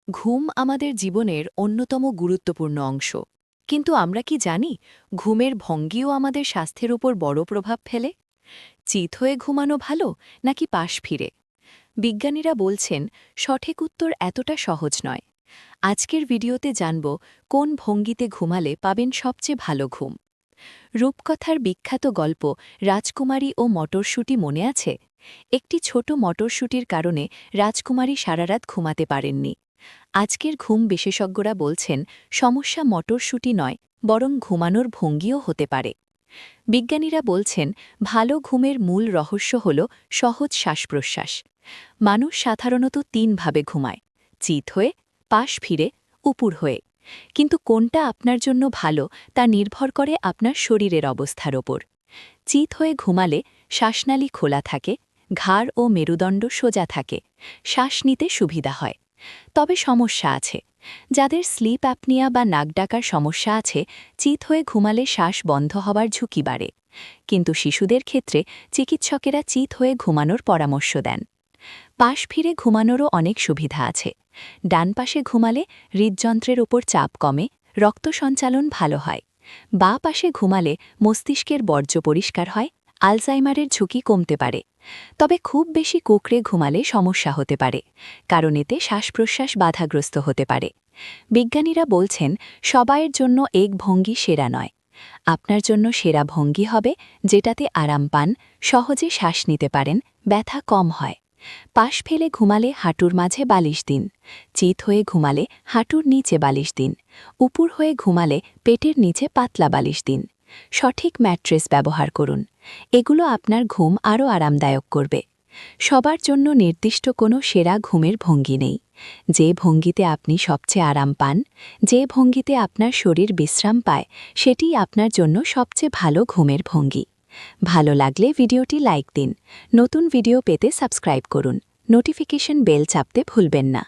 ঘুম আমাদের জীবনের অন্যতম গুরুত্বপূর্ণ অংশ, কিন্তু আমরা কি জানি ঘুমের ভঙ্গিও আমাদের স্বাস্থ্যের উপর বড় প্রভাব ফেলে? চিত হয়ে ঘুমানো ভালো নাকি পাশ ফিরে? বিজ্ঞানীরা বলছেন সঠিক উত্তর এতটা সহজ নয়। আজকের ভিডিওতে জানব কোন ভঙ্গিতে ঘুমালে পাবেন সবচেয়ে ভালো ঘুম। রূপকথার বিখ্যাত গল্প রাজকুমারী ও মটরশুঁটি মনে আছে? একটি ছোট মটরশুঁটির কারণে রাজকুমারী সারারাত ঘুমাতে পারেননি। আজকের ঘুম বিশেষজ্ঞরা বলছেন সমস্যা মটরশুঁটি নয়, বরং ঘুমানোর ভঙ্গিও হতে পারে। বিজ্ঞানীরা বলছেন ভালো ঘুমের মূল রহস্য হল সহজ শ্বাসপ্রশ্বাস। মানুষ সাধারণত তিনভাবে ঘুমায়: চিত হয়ে, পাশ ফিরে, উপুর হয়ে। কিন্তু কোনটা আপনার জন্য ভালো তা নির্ভর করে আপনার শরীরের অবস্থার ওপর। চিত হয়ে ঘুমালে শ্বাসনালী খোলা থাকে, ঘাড় ও মেরুদণ্ড সোজা থাকে, শ্বাস নিতে সুবিধা হয়। তবে সমস্যা আছে। যাদের স্লিপ অ্যাপনিয়া বা নাক ডাকার সমস্যা আছে, চিত হয়ে ঘুমালে শ্বাস বন্ধ হওয়ার ঝুঁকি বাড়ে। কিন্তু শিশুদের ক্ষেত্রে চিকিৎসকেরা চিত হয়ে ঘুমানোর পরামর্শ দেন। পাশ ফিরে ঘুমানোরও অনেক সুবিধা আছে। ডান পাশে ঘুমালে হৃদযন্ত্রের ওপর চাপ কমে, রক্ত সঞ্চালন ভালো হয়। বাঁ পাশে ঘুমালে মস্তিষ্কের বর্জ্য পরিষ্কার হয়, আলজাইমারের ঝুঁকি কমতে পারে। তবে খুব বেশি কুঁকড়ে ঘুমালে সমস্যা হতে পারে, কারণ এতে শ্বাসপ্রশ্বাস বাধাগ্রস্ত হতে পারে। বিজ্ঞানীরা বলছেন সবাইয়ের জন্য এক ভঙ্গি সেরা নয়। আপনার জন্য সেরা ভঙ্গি হবে যেটাতে আরাম পান, সহজে শ্বাস নিতে পারেন, ব্যথা কম হয়। পাশ ফেলে ঘুমালে হাঁটুর মাঝে বালিশ দিন। চিত হয়ে ঘুমালে হাঁটুর নিচে বালিশ দিন। উপুর হয়ে ঘুমালে পেটের নিচে পাতলা বালিশ দিন। সঠিক ম্যাট্রেস ব্যবহার করুন। এগুলো আপনার ঘুম আরও আরামদায়ক করবে। সবার জন্য নির্দিষ্ট কোনো সেরা ঘুমের ভঙ্গি নেই। যে ভঙ্গিতে আপনি সবচেয়ে আরাম পান, যে ভঙ্গিতে আপনার শরীর বিশ্রাম পায়, সেটিই আপনার জন্য সবচেয়ে ভালো ঘুমের ভঙ্গি। ভালো লাগলে ভিডিওটি লাইক দিন। নতুন ভিডিও পেতে সাবস্ক্রাইব করুন। নোটিফিকেশন বেল চাপতে ভুলবেন না।